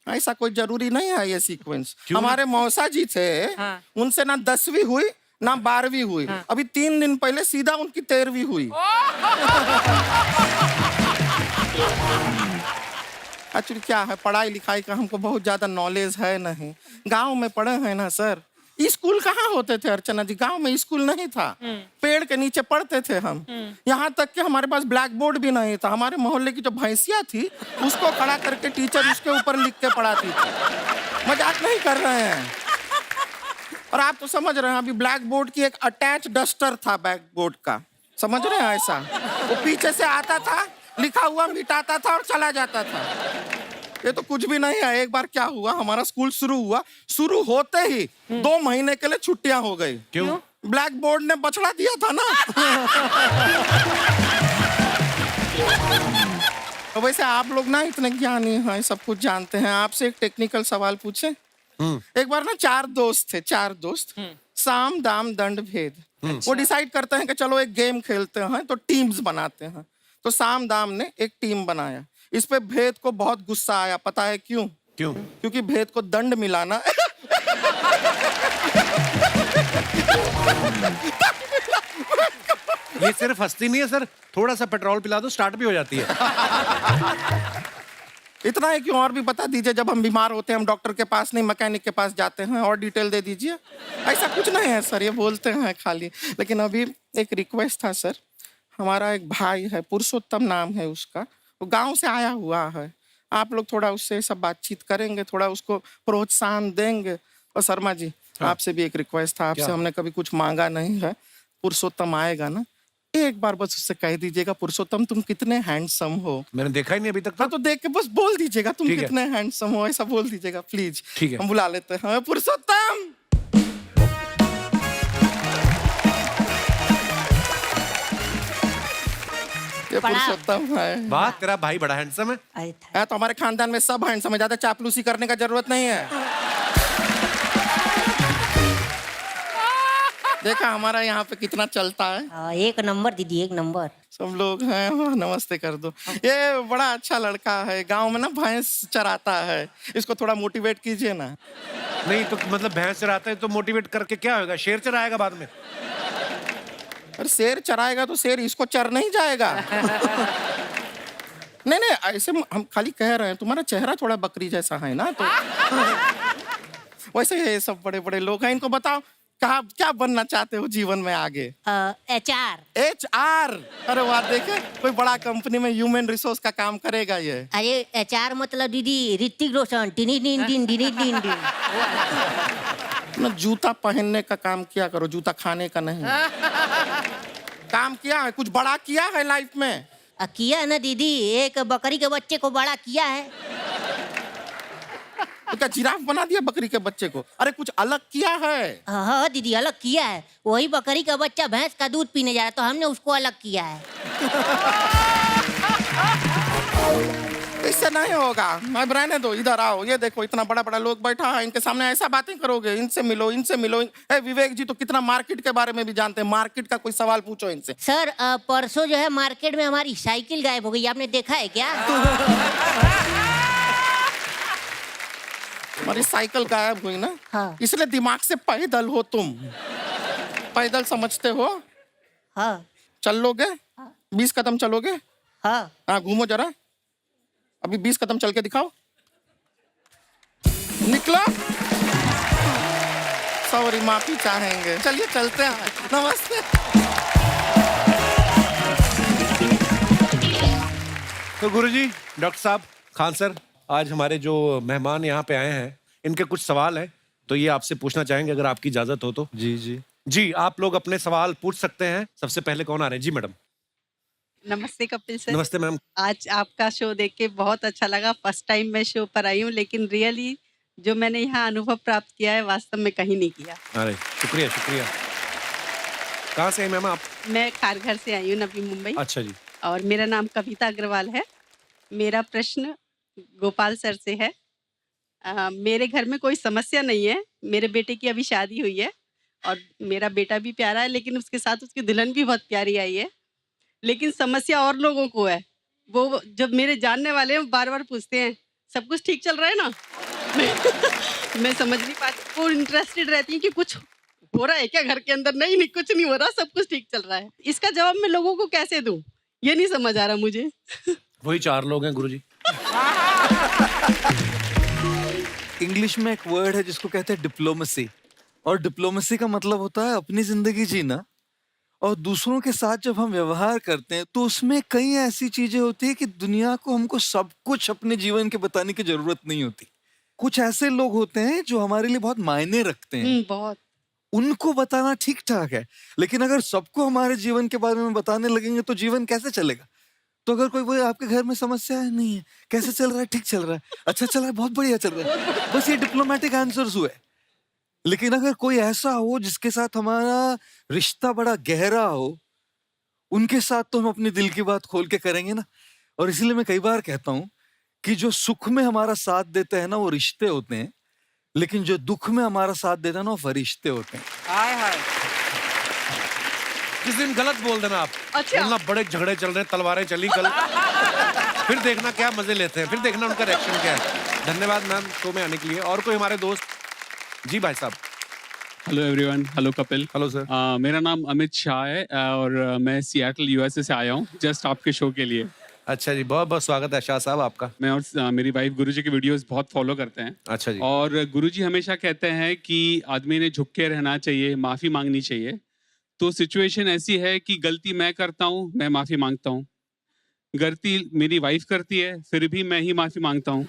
ऐसा कोई जरूरी नहीं है ये सीक्वेंस। हमारे मौसा जी थे, हाँ। उनसे ना 10वीं हुई ना 12वीं हुई। हाँ। अभी 3 दिन पहले सीधा उनकी 13वीं हुई। एक्चुअली क्या है, पढ़ाई लिखाई का हमको बहुत ज्यादा नॉलेज है नहीं। गांव में पढ़े हैं ना सर। स्कूल कहाँ होते थे अर्चना जी? गांव में स्कूल नहीं था, पेड़ के नीचे पढ़ते थे हम। यहाँ तक कि हमारे पास ब्लैक बोर्ड भी नहीं था। हमारे मोहल्ले की जो भैंसिया थी उसको खड़ा करके टीचर उसके ऊपर लिख के पढ़ाती थी। मजाक नहीं कर रहे हैं। और आप तो समझ रहे हैं, अभी ब्लैक बोर्ड की एक अटैच डस्टर था ब्लैक बोर्ड का, समझ रहे हैं? ऐसा वो पीछे से आता था, लिखा हुआ मिटाता था और चला जाता था। ये तो कुछ भी नहीं है। एक बार क्या हुआ, हमारा स्कूल शुरू हुआ, शुरू होते ही 2 महीने के लिए छुट्टियां हो गई। क्यों? ब्लैक बोर्ड ने बछड़ा दिया था ना। तो वैसे आप लोग ना इतने ज्ञानी हैं, सब कुछ जानते हैं। आपसे एक टेक्निकल सवाल पूछे। एक बार ना 4 दोस्त थे, 4 दोस्त, साम दाम दंड भेद। वो डिसाइड करते हैं कि चलो एक गेम खेलते हैं, तो टीम्स बनाते हैं। तो साम दाम ने एक टीम बनाया। इस पे भेद को बहुत गुस्सा आया, पता है क्यों? क्यों? क्योंकि भेद को दंड मिलाना ये सिर्फ हंसती नहीं है सर, थोड़ा सा पेट्रोल पिला दो स्टार्ट भी हो जाती है। इतना है, क्यों और भी बता दीजिए। जब हम बीमार होते हैं हम डॉक्टर के पास नहीं मैकेनिक के पास जाते हैं, और डिटेल दे दीजिए। ऐसा कुछ नहीं है सर, ये बोलते हैं खाली। लेकिन अभी एक रिक्वेस्ट था सर, हमारा एक भाई है, पुरुषोत्तम नाम है उसका, वो गांव से आया हुआ है। आप लोग थोड़ा उससे सब बातचीत करेंगे, थोड़ा उसको प्रोत्साहन देंगे। और शर्मा जी, आपसे भी एक रिक्वेस्ट था, आपसे हमने कभी कुछ मांगा नहीं है। पुरुषोत्तम आएगा ना, एक बार बस उससे कह दीजिएगा, पुरुषोत्तम तुम कितने हैंडसम हो। मैंने देखा ही नहीं अभी तक हाँ, तो देख के बस बोल दीजिएगा तुम ठीक है। कितने हैंडसम हो, ऐसा बोल दीजिएगा प्लीज। ठीक है। हम बुला लेते हैं पुरुषोत्तम। ये पुरुषोत्तम है। वाह, तेरा भाई बड़ा हैंडसम है। है तो हमारे खानदान में सब हैंडसम है, ज्यादा चापलूसी करने का जरूरत नहीं है। देखा हमारा यहाँ पे कितना चलता है। एक नंबर दीदी, एक नंबर। सब लोग हैं, हाँ, नमस्ते कर दो। ये बड़ा अच्छा लड़का है, गांव में ना भैंस चराता है, इसको थोड़ा मोटिवेट कीजिए ना। नहीं तो मतलब भैंस चराता है तो मोटिवेट करके क्या होगा? शेर चराएगा बाद में। अरे शेर चराएगा तो शेर इसको चर नहीं जाएगा। नहीं नहीं, ऐसे हम खाली कह रहे हैं, तुम्हारा चेहरा थोड़ा बकरी जैसा है ना, तो वैसे ये सब बड़े बड़े लोग हैं। इनको बताओ कहा क्या बनना चाहते हो जीवन में आगे? HR। HR? अरे वाह, देखे कोई बड़ा कंपनी में ह्यूमन रिसोर्स का काम करेगा ये। अरे HR मतलब दीदी Hrithik Roshan, tiny tin tin tiny tin tin. ना जूता पहनने का काम किया करो, जूता खाने का नहीं। काम किया है, कुछ बड़ा किया है लाइफ में? किया है ना दीदी, एक बकरी के बच्चे को बड़ा किया है। तो क्या जिराफ बना दिया बकरी के बच्चे को? अरे कुछ अलग किया है। हाँ दीदी, अलग किया है। वही बकरी का बच्चा भैंस का दूध पीने जा रहा है, तो हमने उसको अलग किया है। इससे नहीं होगा, मैं रहने दो, इधर आओ। ये देखो इतना बड़ा बड़ा लोग बैठा है, इनके सामने ऐसा बातें करोगे? इनसे मिलो, इनसे मिलो। विवेक जी तो कितना मार्केट के बारे में भी जानते हैं, मार्केट का कोई सवाल पूछो इनसे। सर परसों जो है मार्केट में हमारी साइकिल गायब हो गई, आपने देखा है क्या? हमारी साइकिल गायब हुई ना, हाँ। इसलिए दिमाग से पैदल हो तुम। पैदल समझते हो? हाँ चल लोगे? 20 कदम चलोगे? हाँ। हाँ, घूमो जरा, अभी 20 कदम चल के दिखाओ। निकलो। सॉरी, माफी चाहेंगे। चलिए चलते हैं, नमस्ते। तो गुरुजी, डॉक्टर साहब, खान सर, आज हमारे जो मेहमान यहाँ पे आए हैं, इनके कुछ सवाल हैं, तो ये आपसे पूछना चाहेंगे अगर आपकी इजाजत हो तो। जी जी जी, आप लोग अपने सवाल पूछ सकते हैं। सबसे पहले कौन आ रहे हैं? जी मैडम। नमस्ते कपिल सर। नमस्ते मैम। आज आपका शो देख के बहुत अच्छा लगा। फर्स्ट टाइम मैं शो पर आई हूँ, लेकिन रियली जो मैंने यहाँ अनुभव प्राप्त किया है वास्तव में कहीं नहीं किया। अरे शुक्रिया शुक्रिया। कहाँ से हैं मैम आप? मैं खारघर से आई हूँ, नवी मुंबई। अच्छा जी। और मेरा नाम कविता अग्रवाल है। मेरा प्रश्न गोपाल सर से है। मेरे घर में कोई समस्या नहीं है। मेरे बेटे की अभी शादी हुई है और मेरा बेटा भी प्यारा है, लेकिन उसके साथ उसकी दुल्हन भी बहुत प्यारी आई है। लेकिन समस्या और लोगों को है। वो जब मेरे जानने वाले हैं बार बार पूछते हैं सब कुछ ठीक चल रहा है ना। मैं समझ नहीं पाती। वो इंटरेस्टेड रहती हैं कि कुछ हो रहा है क्या घर के अंदर। नहीं नहीं, कुछ नहीं हो रहा, सब कुछ ठीक चल रहा है। इसका जवाब मैं लोगों को कैसे दूं, ये नहीं समझ आ रहा मुझे। वही 4 लोग हैं गुरुजी। इंग्लिश में एक वर्ड है जिसको कहते हैं डिप्लोमेसी, और डिप्लोमेसी का मतलब होता है अपनी जिंदगी जीना। और दूसरों के साथ जब हम व्यवहार करते हैं तो उसमें कई ऐसी चीजें होती है कि दुनिया को हमको सब कुछ अपने जीवन के बताने की जरूरत नहीं होती। कुछ ऐसे लोग होते हैं जो हमारे लिए बहुत मायने रखते हैं, बहुत। उनको बताना ठीक ठाक है, लेकिन अगर सबको हमारे जीवन के बारे में बताने लगेंगे तो जीवन कैसे चलेगा? तो अगर कोई आपके घर में समस्या है, नहीं है, कैसे चल रहा है? ठीक चल रहा है, अच्छा चल रहा है, बहुत बढ़िया चल रहा है, बस ये डिप्लोमेटिक आंसर्स हुए। लेकिन अगर कोई ऐसा हो जिसके साथ हमारा रिश्ता बड़ा गहरा हो, उनके साथ तो हम अपने दिल की बात खोल के करेंगे ना। और इसलिए मैं कई बार कहता हूं कि जो सुख में हमारा साथ देते हैं ना वो रिश्ते होते हैं, लेकिन जो दुख में हमारा साथ देता है ना वो फरिश्ते होते हैं। हाय हाय। किस दिन गलत बोल देना आप। अच्छा। बोलना बड़े झगड़े चल रहे हैं, तलवारें चली कल। फिर देखना क्या मजे लेते हैं, फिर देखना उनका रिएक्शन क्या है। धन्यवाद मैम शो में आने के लिए। और कोई हमारे दोस्त? जी भाई साहब। Hello everyone, hello Kapil. Hello sir. मेरा नाम अमित शाह है और मैं सिएटल यूएसए से आया हूँ जस्ट आपके शो के लिए। अच्छा जी, बहुत बहुत स्वागत है शाह साहब आपका। मैं और मेरी वाइफ गुरुजी के वीडियोस बहुत फॉलो करते हैं। अच्छा जी। और गुरुजी हमेशा कहते हैं कि आदमी ने झुक के रहना चाहिए, माफ़ी मांगनी चाहिए। तो सिचुएशन ऐसी है कि गलती मैं करता हूँ, मैं माफ़ी मांगता हूँ। गलती मेरी वाइफ करती है, फिर भी मैं ही माफ़ी मांगता हूँ।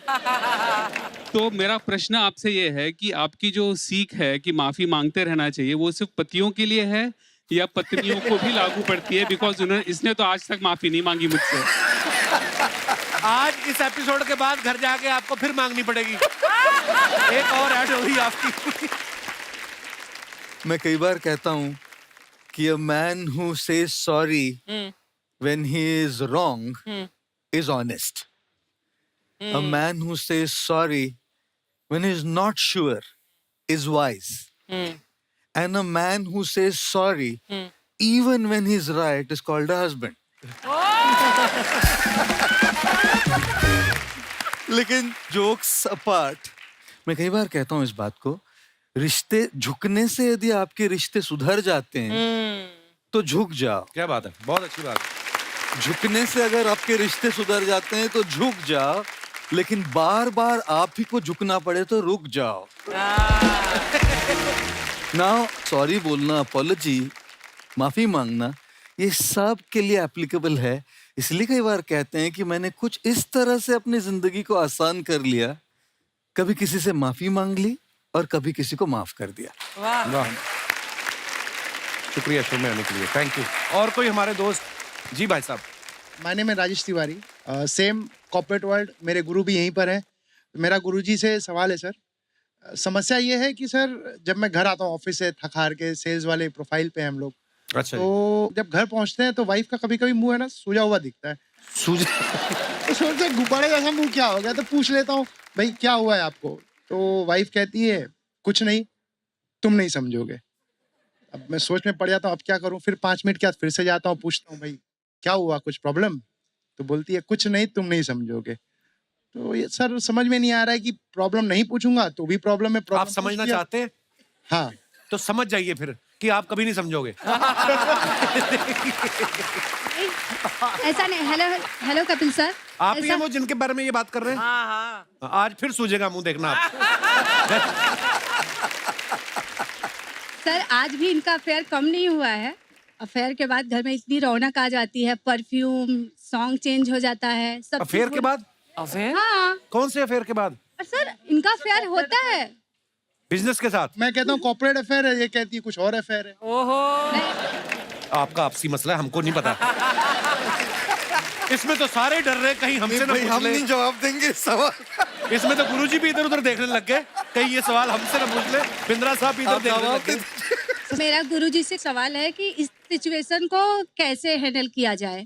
तो मेरा प्रश्न आपसे ये है कि आपकी जो सीख है कि माफ़ी मांगते रहना चाहिए, वो सिर्फ पतियों के लिए है या पत्नियों को भी लागू पड़ती है? बिकॉज इसने तो आज तक माफ़ी नहीं मांगी मुझसे। आज इस एपिसोड के बाद घर जाके आपको फिर मांगनी पड़ेगी। एक और ऐड होगी आपकी। मैं कई बार कहता हूँ कि a man who says sorry when he is wrong is honest. A man who says sorry when he is not sure is wise. And a man who says sorry even when he is right is called a husband. लेकिन jokes apart, मैं कई बार कहता हूँ इस बात को, रिश्ते झुकने से यदि आपके रिश्ते सुधर जाते हैं तो झुक जाओ। क्या बात है, बहुत अच्छी बात है। झुकने से अगर आपके रिश्ते सुधर जाते हैं तो झुक जाओ, लेकिन बार बार आप ही को झुकना पड़े तो रुक जाओ। नाउ सॉरी बोलना, अपॉलजी, माफी मांगना, ये सब के लिए एप्लीकेबल है। इसलिए कई बार कहते हैं कि मैंने कुछ इस तरह से अपनी जिंदगी को आसान कर लिया, कभी किसी से माफी मांग ली और कभी किसी को माफ कर दिया। वाह, शुक्रिया शो में आने के लिए, थैंक यू। और कोई हमारे दोस्त? जी भाई साहब। माय नेम है Rajesh Tiwari, same corporate world, मेरे गुरु भी यहीं पर हैं। मेरा गुरुजी से सवाल है सर, समस्या ये है कि सर जब मैं घर आता हूँ ऑफिस से थक हार के, सेल्स वाले प्रोफाइल पे हम लोग, अच्छा तो जब घर पहुँचते हैं तो वाइफ का कभी कभी मुंह है ना सूजा हुआ दिखता है। सूझ तो सोचते गुब्बारे जैसा मुंह क्या हो गया, तो पूछ लेता हूँ भाई क्या हुआ है आपको, तो वाइफ कहती है कुछ नहीं, तुम नहीं समझोगे। अब मैं सोच में पड़ जाता हूँ अब क्या करूँ। फिर 5 मिनट के बाद फिर से जाता हूँ, पूछता हूँ भाई क्या हुआ, कुछ प्रॉब्लम? तो बोलती है कुछ नहीं, तुम नहीं समझोगे। तो ये सर समझ में नहीं आ रहा है कि प्रॉब्लम नहीं पूछूंगा तो भी प्रॉब्म है। आप समझना चाहते हैं? हाँ, तो समझ जाइए फिर कि आप कभी नहीं समझोगे। ऐसा नहीं। हेलो हेलो कपिल सर, आप ही हैं वो जिनके बारे में ये बात कर रहे हैं? हाँ हाँ। आज फिर सूझेगा मुंह, देखना आप। सर आज भी इनका अफेयर कम नहीं हुआ है। अफेयर के बाद घर में इतनी रौनक आ जाती है, परफ्यूम, सॉन्ग चेंज हो जाता है, सब। अफेयर के बाद? अफेयर? हाँ। कौन से अफेयर के बाद? सर इनका अफेयर होता है बिजनेस के साथ। मैं कहता हूँ कॉर्पोरेट अफेयर है, ये कहती है कुछ और अफेयर है। ओहो, आपका आपसी मसला है, हमको नहीं पता। इसमें तो सारे डर रहे कहीं हमसे ना भाई, पूछ हम ले। नहीं जवाब देंगे इस सवाल। इसमें तो गुरुजी भी इधर उधर देखने लग गए, कहीं ये सवाल हमसे ना पूछ ले। बिंद्रा साहब भी इधर आप देखने जवाब लग गए। मेरा गुरुजी से सवाल है कि इस सिचुएशन को कैसे हैंडल किया जाए।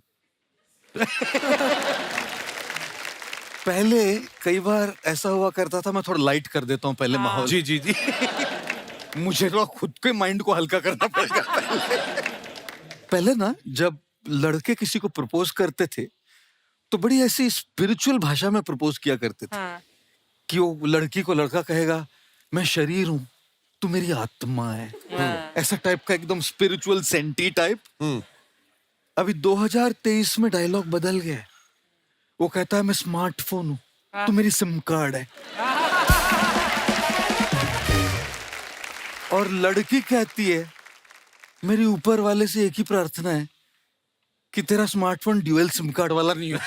पहले कई बार ऐसा हुआ करता था, मैं थोड़ा लाइट कर देता हूँ पहले माहौल। जी जी जी। मुझे तो खुद के माइंड को हल्का करना पड़ेगा पहले ना, जब लड़के किसी को प्रपोज करते थे तो बड़ी ऐसी स्पिरिचुअल भाषा में प्रपोज किया करते थे। हाँ। कि वो लड़की को लड़का कहेगा मैं शरीर हूँ, तू मेरी आत्मा है। ऐसा टाइप का एकदम स्पिरिचुअल सेंटी टाइप। अभी 2023 में डायलॉग बदल गया है। वो कहता है मैं स्मार्टफोन हूँ, तू मेरी सिम कार्ड है। और लड़की कहती है मेरी ऊपर वाले से एक ही प्रार्थना है कि तेरा स्मार्टफोन ड्यूअल सिम कार्ड वाला नहीं हो।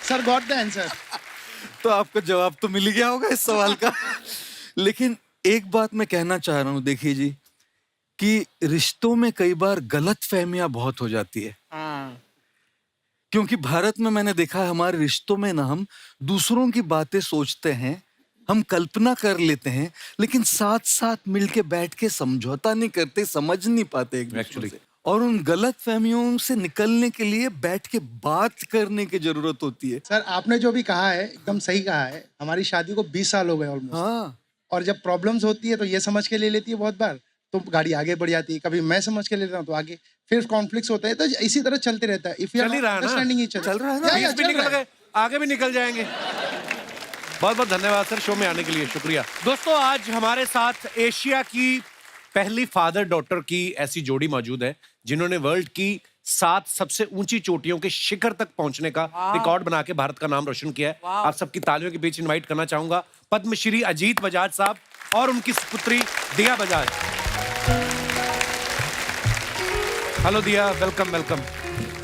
Sir got the answer. तो आपको जवाब तो मिल गया होगा इस सवाल का। लेकिन एक बात मैं कहना चाह रहा हूं, देखिए जी, कि रिश्तों में कई बार गलतफहमियां बहुत हो जाती है। क्योंकि भारत में मैंने देखा है हमारे रिश्तों में ना हम दूसरों की बातें सोचते हैं, हम कल्पना कर लेते हैं, लेकिन साथ साथ मिलके बैठ के समझौता नहीं करते, समझ नहीं पाते एक दूसरे से। और उन गलत फहमियों से निकलने के लिए बैठ के बात करने की जरूरत होती है। सर आपने जो भी कहा है एकदम सही कहा है। हमारी शादी को 20 साल हो गए ऑलमोस्ट। हाँ। और जब प्रॉब्लम्स होती है तो ये समझ के ले लेती है बहुत बार, तो गाड़ी आगे बढ़ जाती है, कभी मैं समझ के लेता हूँ तो आगे, फिर कॉन्फ्लिक्ट्स होते हैं, तो इसी तरह चलते रहता है। इफ यू चल ही रहा है ना? अंडरस्टैंडिंग ईच अदर, चल रहा है ना? बीच भी निकल गए, आगे भी निकल जाएंगे। बहुत बहुत धन्यवाद सर शो में आने के लिए, शुक्रिया। दोस्तों आज हमारे साथ एशिया की पहली फादर डॉटर की ऐसी जोड़ी मौजूद है जिन्होंने वर्ल्ड की 7 सबसे ऊंची चोटियों के शिखर तक पहुंचने का रिकॉर्ड बना के भारत का नाम रोशन किया है। आप सबकी तालियों के बीच इनवाइट करना चाहूंगा पद्मश्री अजीत बजाज साहब और उनकी पुत्री Diya Bajaj. Hello Diya, welcome welcome.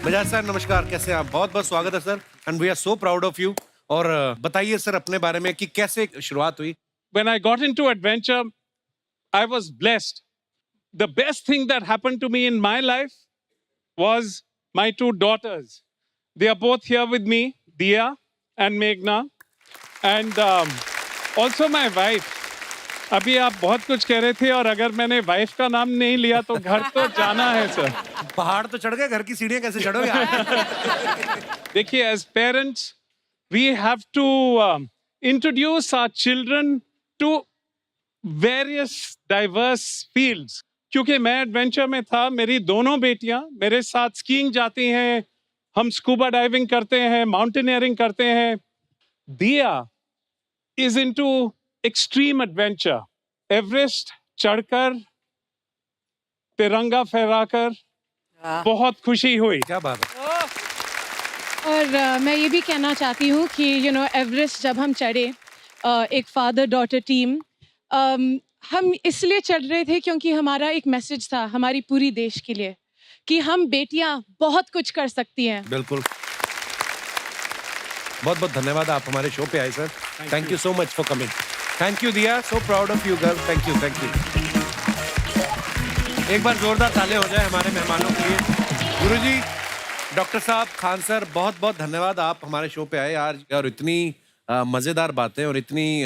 Bajaj sir नमस्कार, कैसे हैं आप? बहुत बहुत स्वागत है sir, and we are so proud of you. और बताइए सर अपने बारे में कि कैसे शुरुआत हुई। When I got into adventure, I was blessed. The best thing that happened to me in my life was my 2 daughters. They are both here with me, Dia and Meghna. And also my wife. अभी आप बहुत कुछ कह रहे थे और अगर मैंने वाइफ का नाम नहीं लिया तो घर तो जाना है सर। पहाड़ तो चढ़ गए, घर की सीढ़ियां कैसे चढ़ोगे आप? देखिए, as parents, we have to introduce our children to various diverse fields. क्योंकि मैं एडवेंचर में था, मेरी दोनों बेटियां मेरे साथ स्कीइंग जाती हैं, हम स्कूबा डाइविंग करते हैं, माउंटेनियरिंग करते हैं। दिया is into extreme adventure. Everest चढ़कर, तिरंगा फहराकर बहुत खुशी हुई। क्या बात है। और मैं ये भी कहना चाहती हूँ कि एवरेस्ट जब हम चढ़े, एक फादर डॉटर टीम, हम इसलिए चढ़ रहे थे क्योंकि हमारा एक मैसेज था हमारी पूरी देश के लिए कि हम बेटियां बहुत कुछ कर सकती हैं। बिल्कुल। बहुत बहुत धन्यवाद, आप हमारे शो पे आए sir. Thank you so much for coming. Thank you Diya, so proud of you girl. Thank you, thank you. एक बार जोरदार ताले हो जाए हमारे मेहमानों के लिए। गुरुजी, डॉक्टर साहब, खान सर, बहुत बहुत धन्यवाद, आप हमारे शो पे आए आज और इतनी मजेदार बातें और इतनी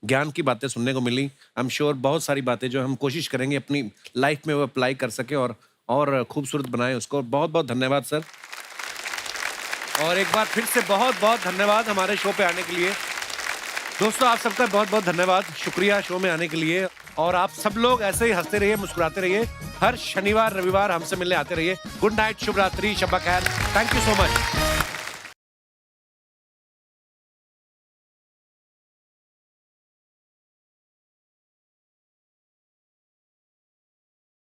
ज्ञान की बातें सुनने को मिली। आई एम श्योर बहुत सारी बातें जो हम कोशिश करेंगे अपनी लाइफ में वो अप्लाई कर सके और खूबसूरत बनाए उसको। बहुत बहुत धन्यवाद सर। और एक बार फिर से बहुत बहुत धन्यवाद हमारे शो पे आने के लिए। दोस्तों आप सबका बहुत बहुत धन्यवाद, शुक्रिया शो में आने के लिए। और आप सब लोग ऐसे ही हंसते रहिए, मुस्कुराते रहिए। हर शनिवार रविवार हमसे मिलने आते रहिए। गुड नाइट, शुभ रात्रि, शब्बा खैर। Thank you so much.